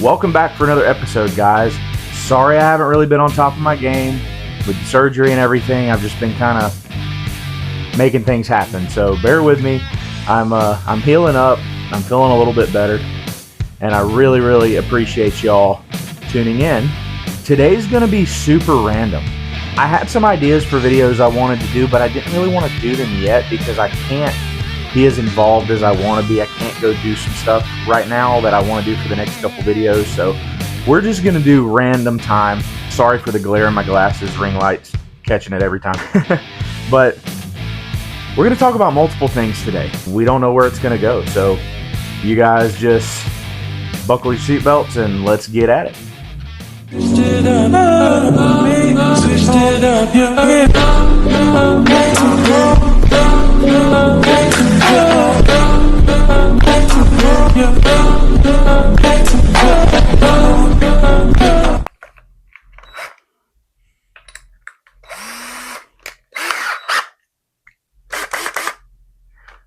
Welcome back for another episode, guys. Sorry I haven't really been on top of my game with surgery and everything. I've just been kind of making things happen, so bear with me. I'm healing up. I'm feeling a little bit better, and I really appreciate y'all tuning in. Today's going to be super random. I had some ideas for videos I wanted to do, but I didn't really want to do them yet because I can't be as involved as I want to be. I can't go do some stuff right now that I want to do for the next couple videos, so we're just going to do random time. Sorry for the glare in my glasses, ring lights, catching it every time. But we're going to talk about multiple things today. We don't know where it's going to go, so you guys just buckle your seatbelts and let's get at it.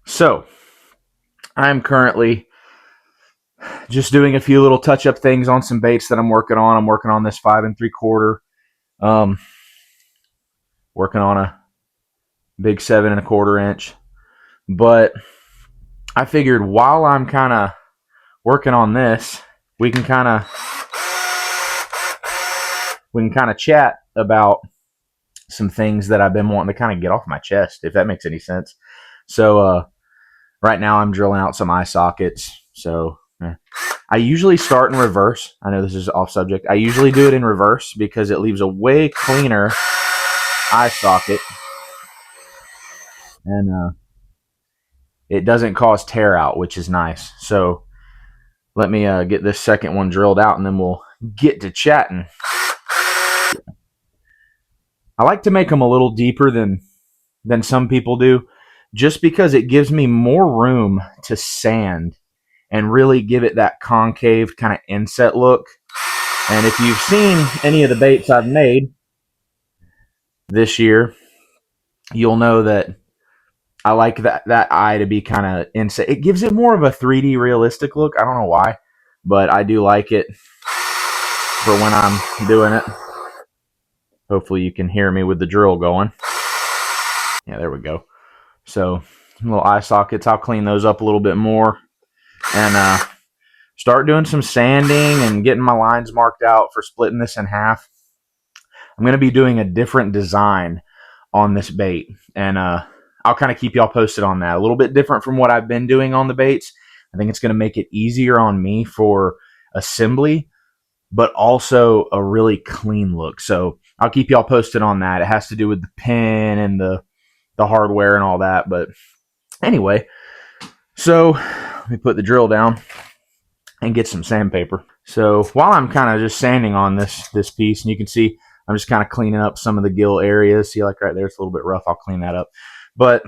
So, I'm currently just doing a few little touch-up things on some baits that I'm working on. I'm working on this 5 3/4, working on a big 7 1/4 inch. But I figured while I'm kind of working on this, we can kind of chat about some things that I've been wanting to kind of get off my chest, if that makes any sense. So right now I'm drilling out some eye sockets. So I usually start in reverse. I know this is off subject. I usually do it in reverse because it leaves a way cleaner eye socket, and it doesn't cause tear out, which is nice. So let me get this second one drilled out, and then we'll get to chatting. I like to make them a little deeper than some people do, just because it gives me more room to sand and really give it that concave kind of inset look. And if you've seen any of the baits I've made this year, you'll know that I like that eye to be kind of inset. It gives it more of a 3D realistic look. I don't know why, but I do like it for when I'm doing it. Hopefully you can hear me with the drill going. Yeah, there we go. So little eye sockets, I'll clean those up a little bit more and start doing some sanding and getting my lines marked out for splitting this in half. I'm going to be doing a different design on this bait, and I'll kind of keep y'all posted on that. A little bit different from what I've been doing on the baits. I think it's going to make it easier on me for assembly, but also a really clean look. So I'll keep y'all posted on that. It has to do with the pin and the hardware and all that. But anyway, so let me put the drill down and get some sandpaper. So while I'm kind of just sanding on this piece, and you can see I'm just kind of cleaning up some of the gill areas. See, like right there, it's a little bit rough. I'll clean that up. But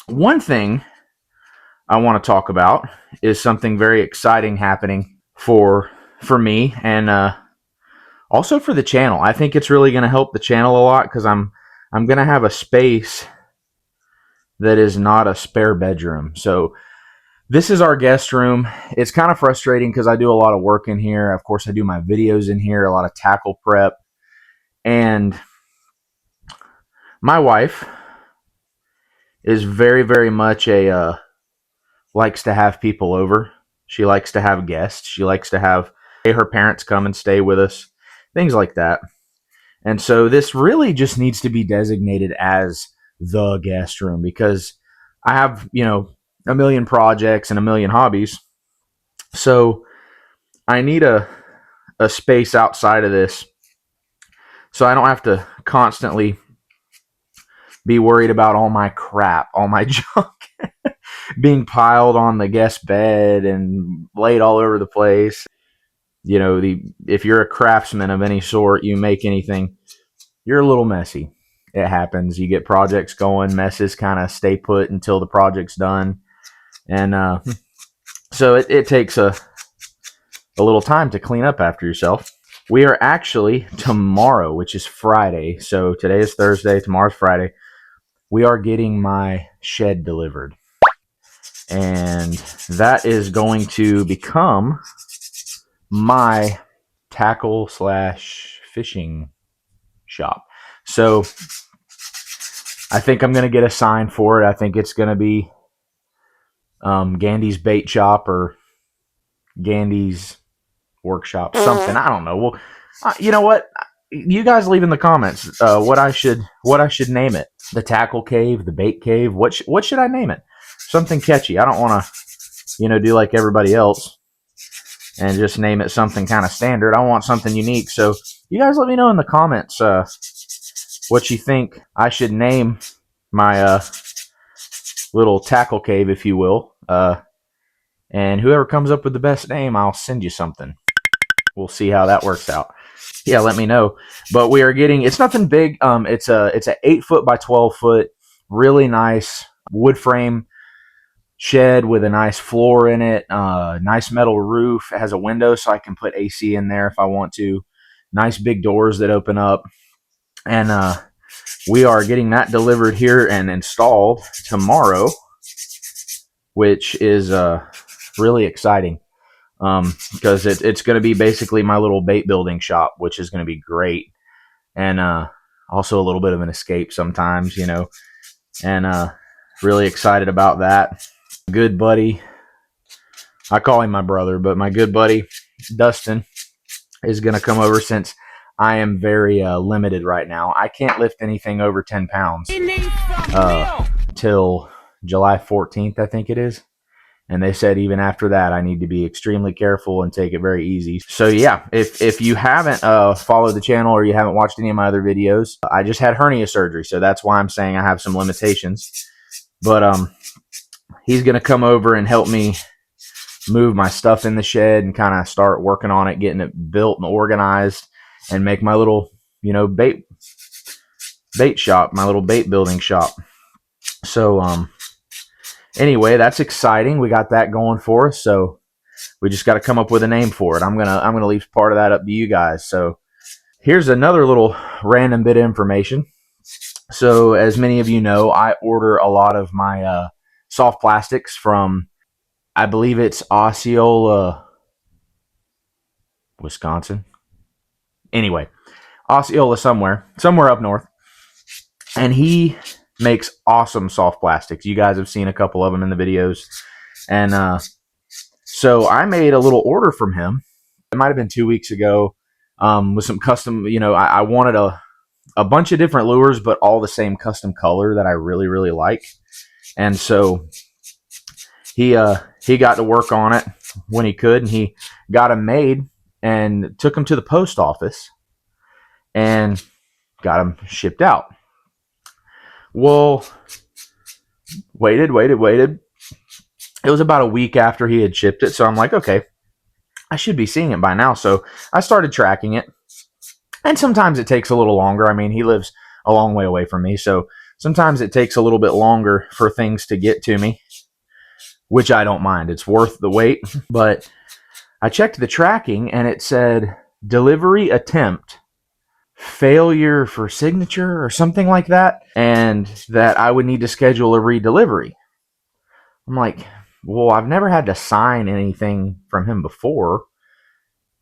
one thing I want to talk about is something very exciting happening for me and also for the channel. I think it's really going to help the channel a lot because I'm going to have a space that is not a spare bedroom. So this is our guest room. It's kind of frustrating because I do a lot of work in here. Of course, I do my videos in here, a lot of tackle prep. And my wife is very much a likes to have people over. She likes to have guests. She likes to have her parents come and stay with us, things like that. And so this really just needs to be designated as the guest room because I have, a million projects and a million hobbies. So I need a space outside of this so I don't have to constantly be worried about all my crap, all my junk being piled on the guest bed and laid all over the place. If you're a craftsman of any sort, you make anything, you're a little messy. It happens. You get projects going, messes kind of stay put until the project's done. And so it takes a little time to clean up after yourself. We are actually tomorrow, which is Friday. So today is Thursday, tomorrow's Friday. We are getting my shed delivered. And that is going to become my tackle slash fishing shop. So I think I'm going to get a sign for it. I think it's going to be Gandy's Bait Shop or Gandy's Workshop, something. I don't know. Well, you know what? You guys leave in the comments what I should name it. The Tackle Cave, the Bait Cave. What should I name it? Something catchy. I don't want to, do like everybody else and just name it something kind of standard. I want something unique. So you guys let me know in the comments what you think I should name my little tackle cave, if you will. And whoever comes up with the best name, I'll send you something. We'll see how that works out. Yeah, let me know. But we are getting, it's nothing big. It's a 8-foot by 12-foot, really nice wood frame shed with a nice floor in it, nice metal roof. It has a window so I can put AC in there if I want to. Nice big doors that open up. And we are getting that delivered here and installed tomorrow, which is really exciting because it's going to be basically my little bait building shop, which is going to be great. And also a little bit of an escape sometimes, and really excited about that. Good buddy, I call him my brother, but my good buddy Dustin is going to come over since I am very limited right now. I can't lift anything over 10 pounds till July 14th, I think it is. And they said even after that, I need to be extremely careful and take it very easy. So yeah, if you haven't followed the channel or you haven't watched any of my other videos, I just had hernia surgery. So that's why I'm saying I have some limitations. But he's going to come over and help me move my stuff in the shed and kind of start working on it, getting it built and organized, and make my little, bait shop, my little bait building shop. So anyway, that's exciting. We got that going for us. So we just got to come up with a name for it. I'm gonna leave part of that up to you guys. So here's another little random bit of information. So as many of you know, I order a lot of my soft plastics from, I believe it's Osceola, Wisconsin. Anyway, Osceola somewhere up north. And he makes awesome soft plastics. You guys have seen a couple of them in the videos. And so I made a little order from him. It might have been 2 weeks ago with some custom, I wanted a bunch of different lures, but all the same custom color that I really, really like. And so he got to work on it when he could, and he got them made and took them to the post office and got them shipped out. Well, waited. It was about a week after he had shipped it, so I'm like, okay, I should be seeing it by now. So I started tracking it, and sometimes it takes a little longer. I mean, he lives a long way away from me, so sometimes it takes a little bit longer for things to get to me, which I don't mind. It's worth the wait. But I checked the tracking, and it said delivery attempt, failure for signature or something like that, and that I would need to schedule a redelivery. I'm like, well, I've never had to sign anything from him before,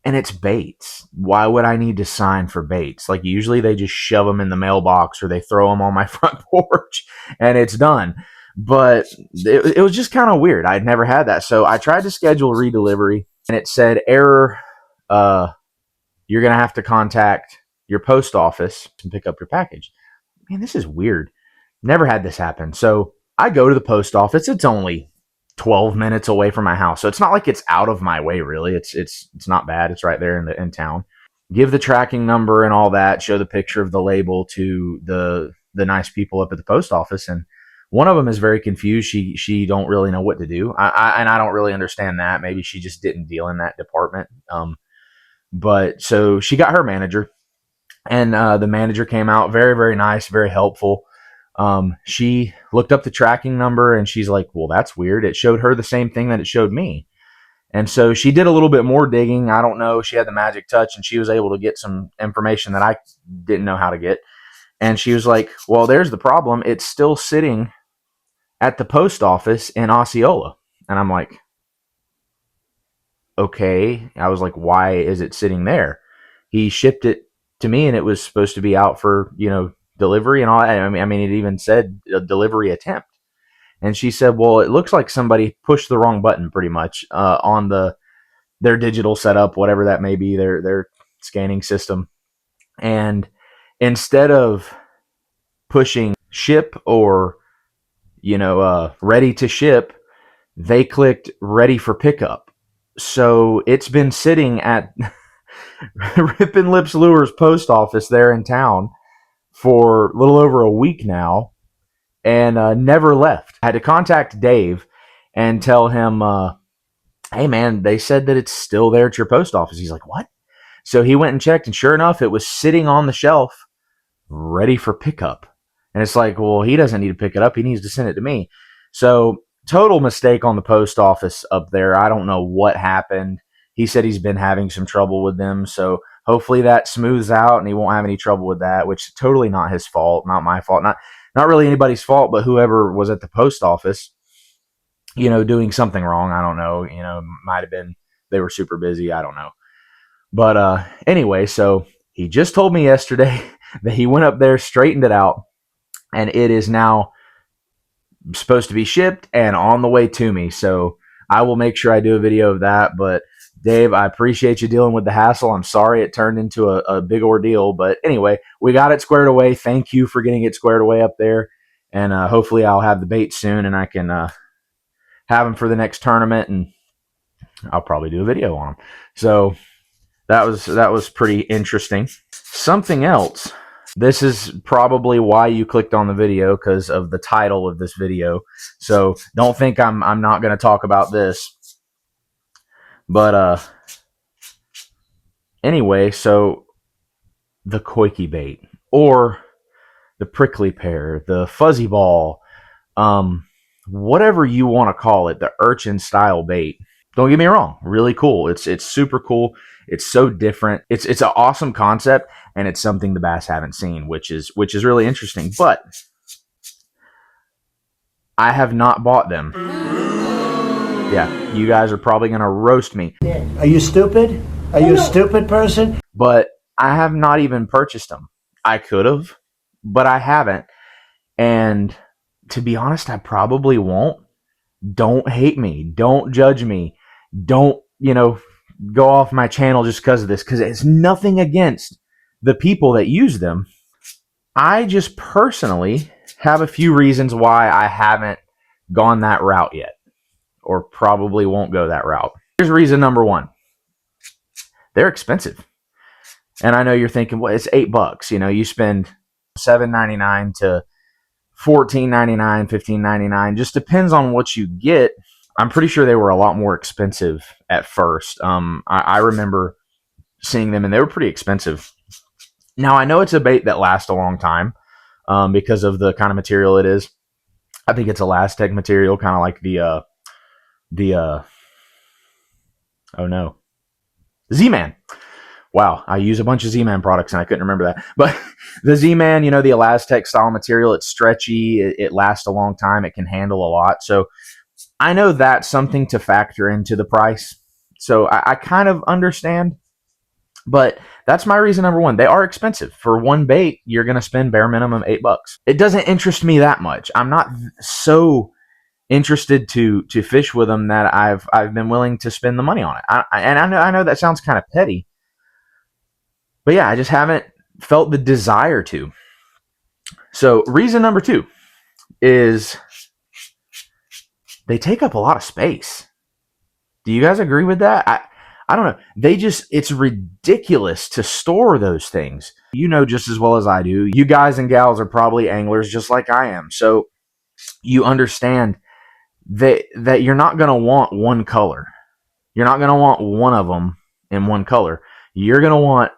and it's baits. Why would I need to sign for baits? Like, usually they just shove them in the mailbox or they throw them on my front porch and it's done. But it was just kind of weird. I'd never had that. So I tried to schedule a redelivery, and it said error. You're going to have to contact your post office and pick up your package. Man, this is weird. Never had this happen. So I go to the post office. It's only 12 minutes away from my house. So it's not like it's out of my way, really. It's not bad. It's right there in town. Give the tracking number and all that. Show the picture of the label to the nice people up at the post office. And one of them is very confused. She don't really know what to do. I don't really understand that. Maybe she just didn't deal in that department. But so she got her manager, and the manager came out very, very nice, very helpful. She looked up the tracking number, and she's like, well, that's weird. It showed her the same thing that it showed me. And so she did a little bit more digging. I don't know. She had the magic touch, and she was able to get some information that I didn't know how to get. And she was like, well, there's the problem. It's still sitting at the post office in Osceola. And I'm like, okay. I was like, why is it sitting there? He shipped it to me, and it was supposed to be out for, delivery and all that. I mean, it even said a delivery attempt. And she said, well, it looks like somebody pushed the wrong button pretty much on their digital setup, whatever that may be, their scanning system. And instead of pushing ship or, ready to ship, they clicked ready for pickup. So it's been sitting at Rippin' Lips Lures post office there in town for a little over a week now, and never left. I had to contact Dave and tell him, hey man, they said that it's still there at your post office. He's like, what? So he went and checked, and sure enough, it was sitting on the shelf ready for pickup. And it's like, well, he doesn't need to pick it up. He needs to send it to me. So total mistake on the post office up there. I don't know what happened. He said he's been having some trouble with them. So hopefully that smooths out and he won't have any trouble with that, which is totally not his fault, not my fault, not really anybody's fault, but whoever was at the post office, doing something wrong. I don't know, might have been they were super busy. I don't know. But anyway, so he just told me yesterday that he went up there, straightened it out, and it is now supposed to be shipped and on the way to me. So I will make sure I do a video of that. But Dave, I appreciate you dealing with the hassle. I'm sorry it turned into a big ordeal. But anyway, we got it squared away. Thank you for getting it squared away up there. And hopefully I'll have the bait soon and I can have them for the next tournament. And I'll probably do a video on them. So that was pretty interesting. Something else. This is probably why you clicked on the video, because of the title of this video. So don't think I'm not going to talk about this. But anyway, so the Coike Bait, or the prickly pear, the fuzzy ball, whatever you want to call it, the Urchin style bait. Don't get me wrong, really cool. It's super cool. It's so different. It's an awesome concept, and it's something the bass haven't seen, which is really interesting. But I have not bought them. Yeah, you guys are probably gonna roast me. Are you stupid? Are you a stupid person? But I have not even purchased them. I could have, but I haven't. And to be honest, I probably won't. Don't hate me. Don't judge me. Don't, go off my channel just because of this, because it's nothing against the people that use them. I just personally have a few reasons why I haven't gone that route yet, or probably won't go that route. Here's reason number one. They're expensive. And I know you're thinking, well, it's $8. You spend $7.99 to $14.99, $15.99. Just depends on what you get. I'm pretty sure they were a lot more expensive at first. I remember seeing them, and they were pretty expensive. Now, I know it's a bait that lasts a long time because of the kind of material it is. I think it's Elastec material, kind of like Z-Man. Wow, I use a bunch of Z-Man products and I couldn't remember that. But the Z-Man, the Elastec style material, it's stretchy, it lasts a long time, it can handle a lot. So I know that's something to factor into the price. So I kind of understand. But that's my reason number one. They are expensive. For one bait, you're going to spend bare minimum $8. It doesn't interest me that much. I'm not so interested to fish with them that I've been willing to spend the money on it. I know that sounds kind of petty. But yeah, I just haven't felt the desire to. So reason number two is they take up a lot of space. Do you guys agree with that? I don't know. It's ridiculous to store those things. You know just as well as I do. You guys and gals are probably anglers just like I am. So you understand that you're not going to want one color. You're not going to want one of them in one color. You're going to want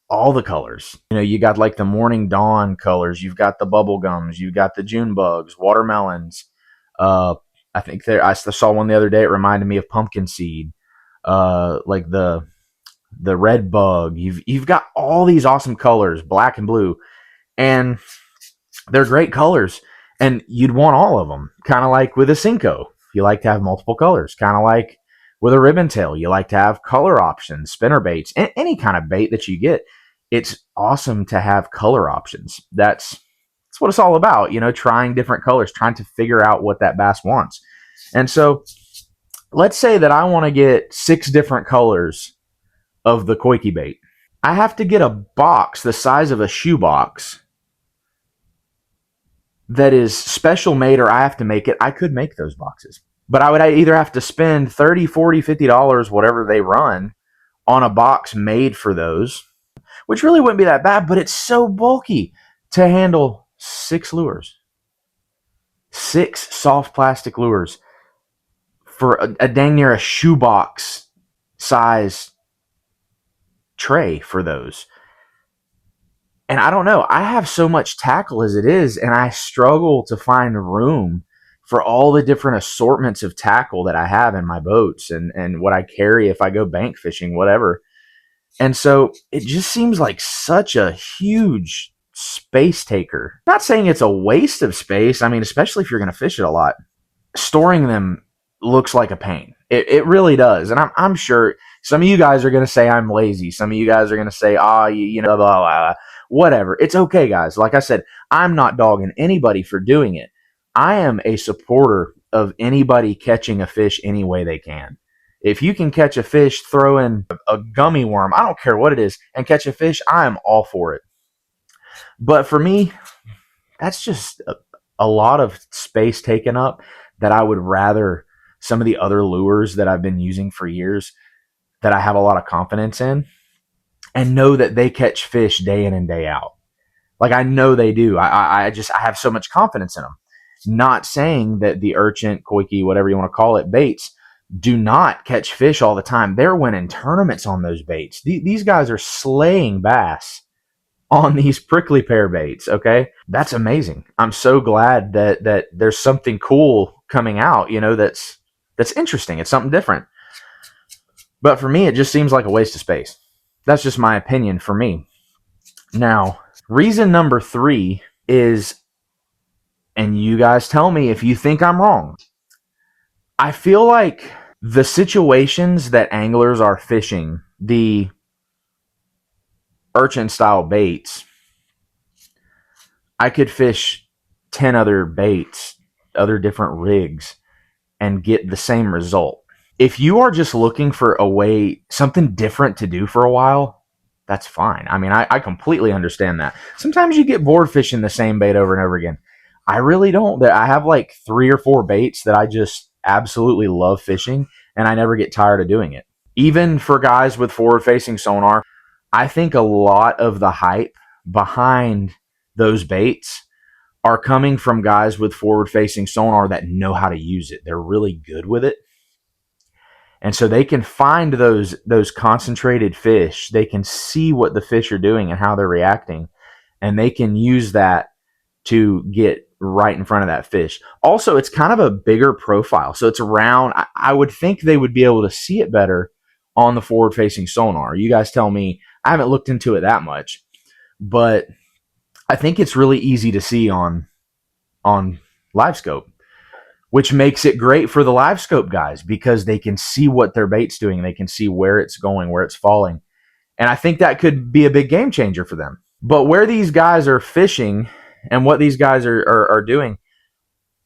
all the colors. You got like the morning dawn colors. You've got the bubble gums. You've got the June bugs, watermelons. I think I saw one the other day. It reminded me of pumpkin seed. Like the red bug. You've got all these awesome colors, black and blue, and they're great colors. And you'd want all of them, kind of like with a Cinco. You like to have multiple colors, kind of like With a ribbon tail, you like to have color options, spinner baits, any kind of bait that you get. It's awesome to have color options. That's what it's all about, trying different colors, trying to figure out what that bass wants. And so let's say that I want to get 6 different colors of the Coike bait. I have to get a box the size of a shoebox that is special made, or I have to make it. I could make those boxes, but I would either have to spend $30, $40, $50, whatever they run, on a box made for those, which really wouldn't be that bad, but it's so bulky to handle 6 lures. 6 soft plastic lures for a dang near a shoebox size tray for those. And I don't know, I have so much tackle as it is, and I struggle to find room for all the different assortments of tackle that I have in my boats and what I carry if I go bank fishing, whatever. And so it just seems like such a huge space taker. I'm not saying it's a waste of space. I mean, especially if you're going to fish it a lot. Storing them looks like a pain. It really does. And I'm sure some of you guys are going to say I'm lazy. Some of you guys are going to say, blah, blah, blah, whatever. It's okay, guys. Like I said, I'm not dogging anybody for doing it. I am a supporter of anybody catching a fish any way they can. If you can catch a fish, throw in a gummy worm, I don't care what it is, and catch a fish, I am all for it. But for me, that's just a lot of space taken up that I would rather some of the other lures that I've been using for years that I have a lot of confidence in and know that they catch fish day in and day out. Like I know they do. I have so much confidence in them. Not saying that the Urchin, Coike, whatever you want to call it, baits do not catch fish all the time. They're winning tournaments on those baits. These guys are slaying bass on these prickly pear baits. Okay, that's amazing. I'm so glad that there's something cool coming out. That's interesting. It's something different. But for me, it just seems like a waste of space. That's just my opinion for me. Now, reason number 3 is, and you guys tell me if you think I'm wrong, I feel like the situations that anglers are fishing the Urchin style baits, I could fish 10 other baits, other different rigs, and get the same result. If you are just looking for a way, something different to do for a while, that's fine. I mean, I completely understand that. Sometimes you get bored fishing the same bait over and over again. I really don't. I have like 3 or 4 baits that I just absolutely love fishing, and I never get tired of doing it. Even for guys with forward-facing sonar, I think a lot of the hype behind those baits are coming from guys with forward-facing sonar that know how to use it. They're really good with it. And so they can find those concentrated fish. They can see what the fish are doing and how they're reacting, and they can use that to get right in front of that fish. Also, it's kind of a bigger profile, so it's around. I would think they would be able to see it better on the forward-facing sonar. You guys tell me. I haven't looked into it that much, but I think it's really easy to see on live scope, which makes it great for the live scope guys because they can see what their bait's doing. They can see where it's going, where it's falling. And I think that could be a big game changer for them. But where these guys are fishing and what these guys are doing,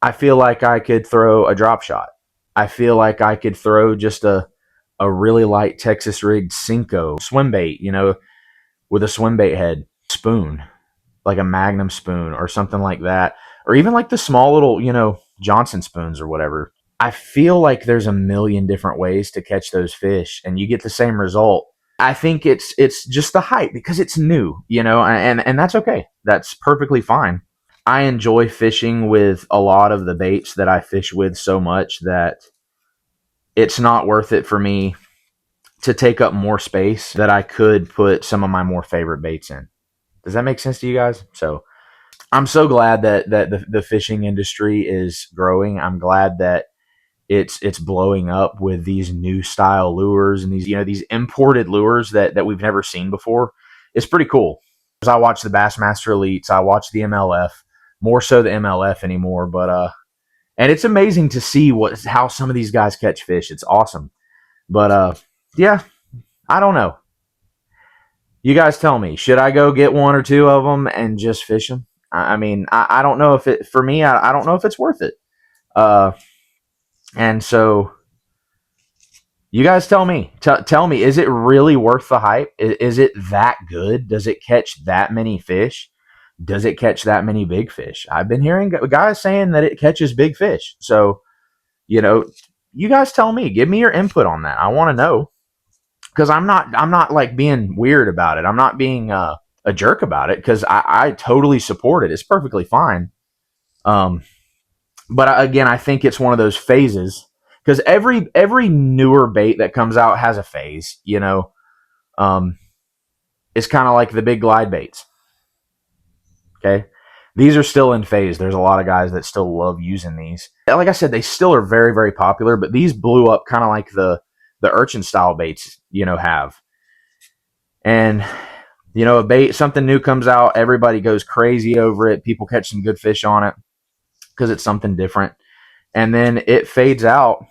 I feel like I could throw a drop shot. I feel like I could throw just a really light Texas rigged Cinco swim bait, with a swim bait head spoon, like a Magnum spoon or something like that. Or even like the small little, Johnson spoons or whatever. I feel like there's a million different ways to catch those fish and you get the same result. I think it's just the hype because it's new, and that's okay. That's perfectly fine. I enjoy fishing with a lot of the baits that I fish with so much that it's not worth it for me to take up more space that I could put some of my more favorite baits in. Does that make sense to you guys? So I'm so glad that the fishing industry is growing. I'm glad that it's blowing up with these new style lures and these imported lures that we've never seen before. It's pretty cool. I watch the Bassmaster Elites. I watch the MLF, more so the MLF anymore. But and it's amazing to see how some of these guys catch fish. It's awesome. But yeah, I don't know. You guys tell me, should I go get one or two of them and just fish them? I mean, I don't know if it, for me, I don't know if it's worth it. Uh, and so you guys tell me, tell me, is it really worth the hype? Is it that good? Does it catch that many fish? Does it catch that many big fish? I've been hearing guys saying that it catches big fish. So, you know, you guys tell me, give me your input on that. I want to know, because I'm not like being weird about it. I'm not being a jerk about it, because I totally support it. It's perfectly fine. Um, but again, I think it's one of those phases, because every newer bait that comes out has a phase. Um, it's kind of like the big glide baits. Okay, these are still in phase. There's a lot of guys that still love using these. Like I said, they still are very, very popular. But these blew up kind of like the Urchin style baits, have. And a bait, something new comes out, everybody goes crazy over it. People catch some good fish on it because it's something different. And then it fades out,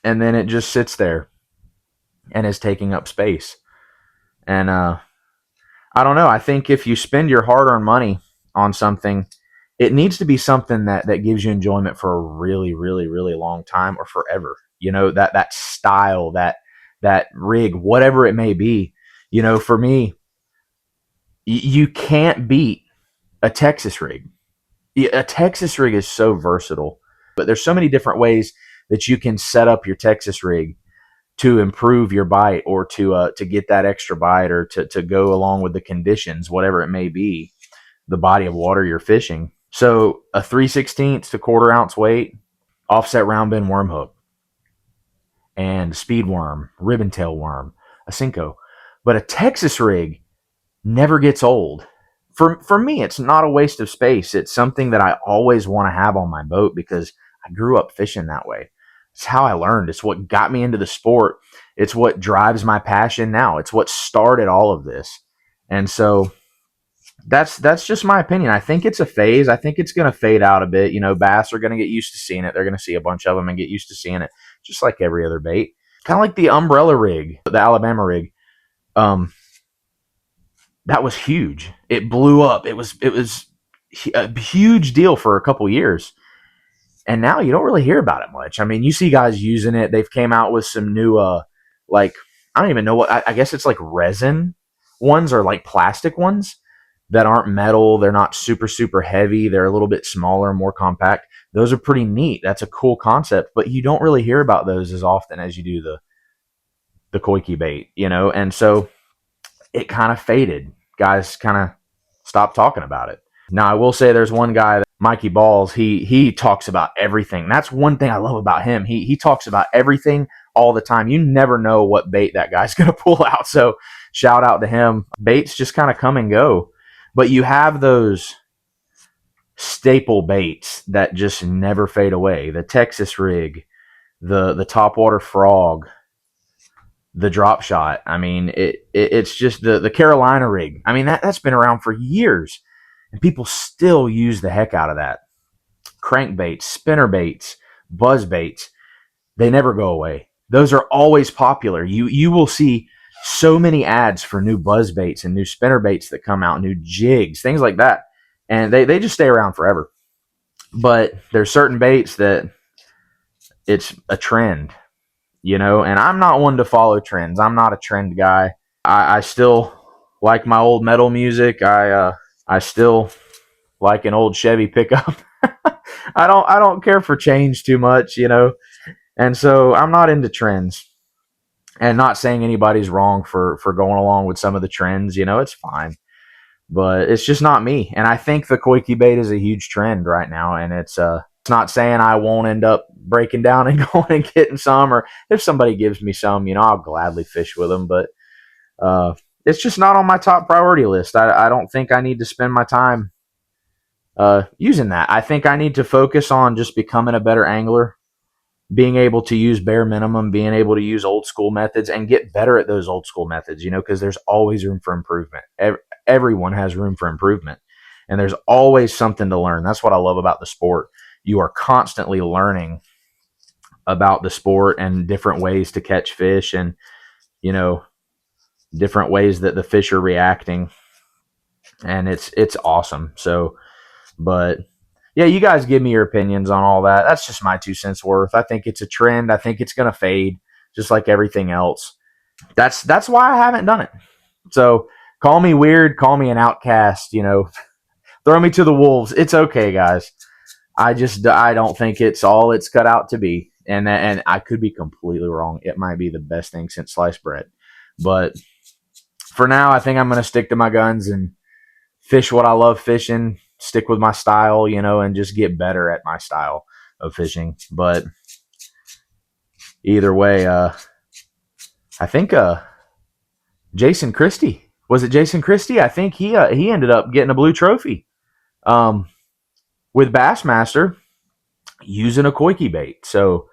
and then it just sits there and is taking up space. And I don't know. I think if you spend your hard-earned money on something, it needs to be something that gives you enjoyment for a really, really, really long time, or forever. That style, that rig, whatever it may be. For me, you can't beat a Texas rig. A Texas rig is so versatile, but there's so many different ways that you can set up your Texas rig to improve your bite, or to get that extra bite, or to go along with the conditions, whatever it may be, the body of water you're fishing. So a 3/16 to quarter ounce weight, offset round bend worm hook, and speed worm, ribbon tail worm, a Cinco. But a Texas rig never gets old. For me, it's not a waste of space. It's something that I always want to have on my boat, because I grew up fishing that way. It's how I learned. It's what got me into the sport. It's what drives my passion now. It's what started all of this. And so that's just my opinion. I think it's a phase. I think it's going to fade out a bit. Bass are going to get used to seeing it. They're going to see a bunch of them and get used to seeing it, just like every other bait. Kind of like the umbrella rig, the Alabama rig. Um, that was huge. It blew up. It was a huge deal for a couple years, and now you don't really hear about it much. I mean, you see guys using it. They've came out with some new like, I don't even know what, I guess it's like resin ones, or like plastic ones that aren't metal. They're not super, super heavy. They're a little bit smaller, more compact. Those are pretty neat. That's a cool concept, but you don't really hear about those as often as you do the Coike Bait, and so it kind of faded. Guys kind of stopped talking about it. Now, I will say there's one guy, Mikey Balls. He talks about everything. That's one thing I love about him. He talks about everything all the time. You never know what bait that guy's going to pull out. So shout out to him. Baits just kind of come and go, but you have those staple baits that just never fade away. The Texas rig, the topwater frog, the drop shot. I mean, it's just the Carolina rig. I mean, that's been around for years, and people still use the heck out of that. Crankbaits, spinner baits, buzz baits, they never go away. Those are always popular. You will see so many ads for new buzz baits and new spinner baits that come out, new jigs, things like that, and they just stay around forever. But there's certain baits that it's a trend, and I'm not one to follow trends. I'm not a trend guy. I still like my old metal music. I still like an old Chevy pickup. I don't care for change too much, and so I'm not into trends. And not saying anybody's wrong for going along with some of the trends, it's fine. But it's just not me. And I think the Coike Bait is a huge trend right now, and it's not saying I won't end up breaking down and going and getting some, or if somebody gives me some, I'll gladly fish with them. But it's just not on my top priority list. I don't think I need to spend my time using that. I think I need to focus on just becoming a better angler, being able to use bare minimum, being able to use old school methods and get better at those old school methods, because there's always room for improvement. Everyone has room for improvement, and there's always something to learn. That's what I love about the sport. You are constantly learning about the sport and different ways to catch fish, and you know, different ways that the fish are reacting, and it's awesome. So, but yeah, you guys give me your opinions on all that. That's just my 2 cents worth. I think it's a trend. I think it's going to fade just like everything else. That's why I haven't done it. So call me weird, call me an outcast, throw me to the wolves. It's okay, guys. I don't think it's all it's cut out to be. And I could be completely wrong. It might be the best thing since sliced bread. But for now, I think I'm going to stick to my guns and fish what I love fishing, stick with my style, and just get better at my style of fishing. But either way, I think Jason Christie, was it Jason Christie? I think he ended up getting a blue trophy with Bassmaster using a Coike bait. So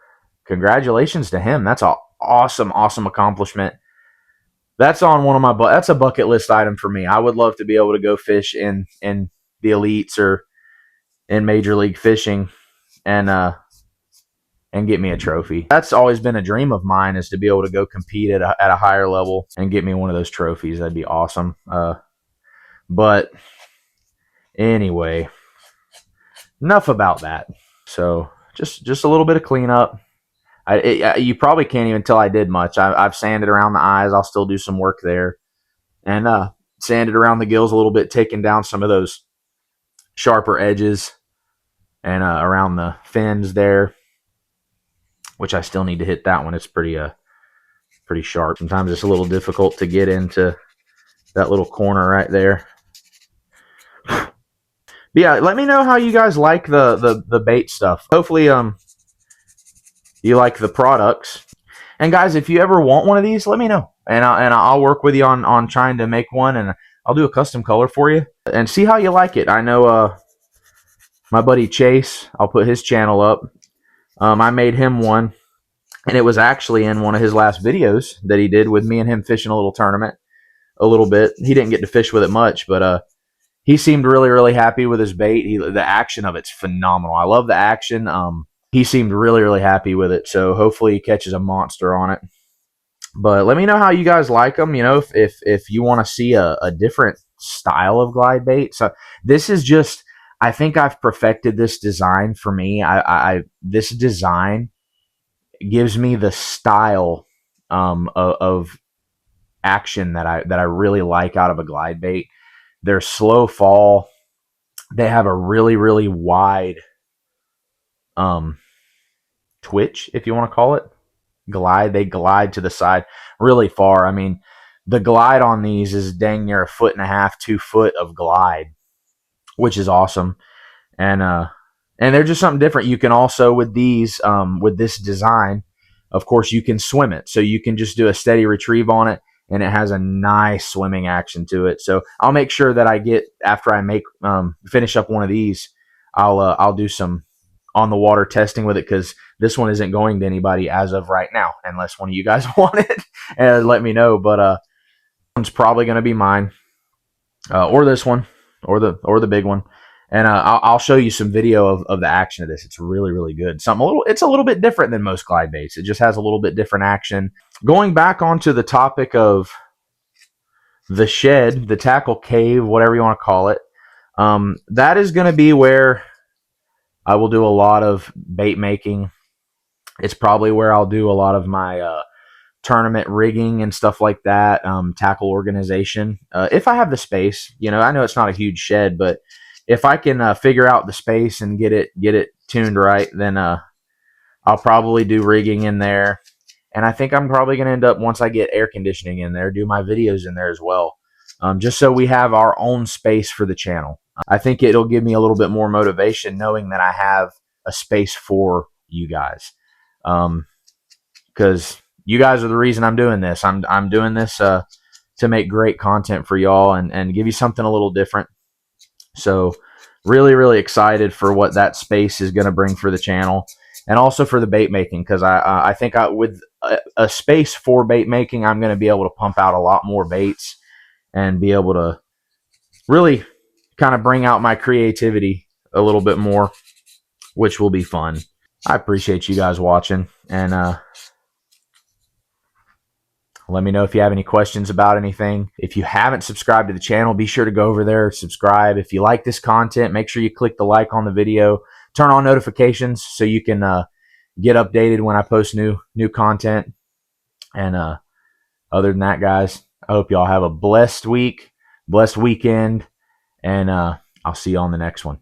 congratulations to him. That's an awesome accomplishment. That's on one of my that's a bucket list item for me. I would love to be able to go fish in the elites or in Major League Fishing and get me a trophy. That's always been a dream of mine, is to be able to go compete at a higher level and get me one of those trophies. That'd be awesome. But anyway, enough about that. So just a little bit of cleanup. You probably can't even tell I did much. I've sanded around the eyes. I'll still do some work there, and sanded around the gills a little bit, taking down some of those sharper edges, and around the fins there, which I still need to hit that one. It's pretty sharp. Sometimes it's a little difficult to get into that little corner right there. But yeah, let me know how you guys like the bait stuff. Hopefully you like the products. And guys, if you ever want one of these, let me know, and I'll work with you on trying to make one, and I'll do a custom color for you and see how you like it. I know my buddy Chase, I'll put his channel up. I made him one, and it was actually in one of his last videos that he did with me and him fishing a little tournament a little bit. He didn't get to fish with it much, but he seemed really happy with his bait. The action of it's phenomenal. I love the action. He seemed really happy with it, so hopefully he catches a monster on it. But let me know how you guys like them. If you want to see a different style of glide bait. So this is just, I think I've perfected this design for me. This design gives me the style of action that I really like out of a glide bait. They're slow fall. They have a really wide twitch, if you want to call it. Glide. They glide to the side really far. I mean, the glide on these is dang near 1.5 feet, 2 foot of glide, which is awesome. And they're just something different. You can also, with these, with this design, of course, you can swim it. So you can just do a steady retrieve on it, and it has a nice swimming action to it. So I'll make sure that I get, after I finish up one of these, I'll do some on the water testing with it, because this one isn't going to anybody as of right now, unless one of you guys want it and let me know. But one's probably going to be mine, or this one, or the big one. And I'll show you some video of the action of this. It's really good. It's a little bit different than most glide baits. It just has a little bit different action. Going back onto the topic of the shed, the tackle cave, whatever you want to call it, that is going to be where I will do a lot of bait making. It's probably where I'll do a lot of my tournament rigging and stuff like that, tackle organization. If I have the space, I know it's not a huge shed, but if I can figure out the space and get it tuned right, then I'll probably do rigging in there. And I think I'm probably going to end up, once I get air conditioning in there, do my videos in there as well, just so we have our own space for the channel. I think it'll give me a little bit more motivation knowing that I have a space for you guys, because you guys are the reason I'm doing this. I'm doing this to make great content for y'all and give you something a little different. So really excited for what that space is going to bring for the channel, and also for the bait making, because I think with a space for bait making, I'm going to be able to pump out a lot more baits and be able to really kind of bring out my creativity a little bit more, which will be fun. I appreciate you guys watching, and let me know if you have any questions about anything. If you haven't subscribed to the channel, be sure to go over there, subscribe. If you like this content, make sure you click the like on the video, turn on notifications so you can get updated when I post new content. And other than that, guys, I hope y'all have a blessed week, blessed weekend, and I'll see you on the next one.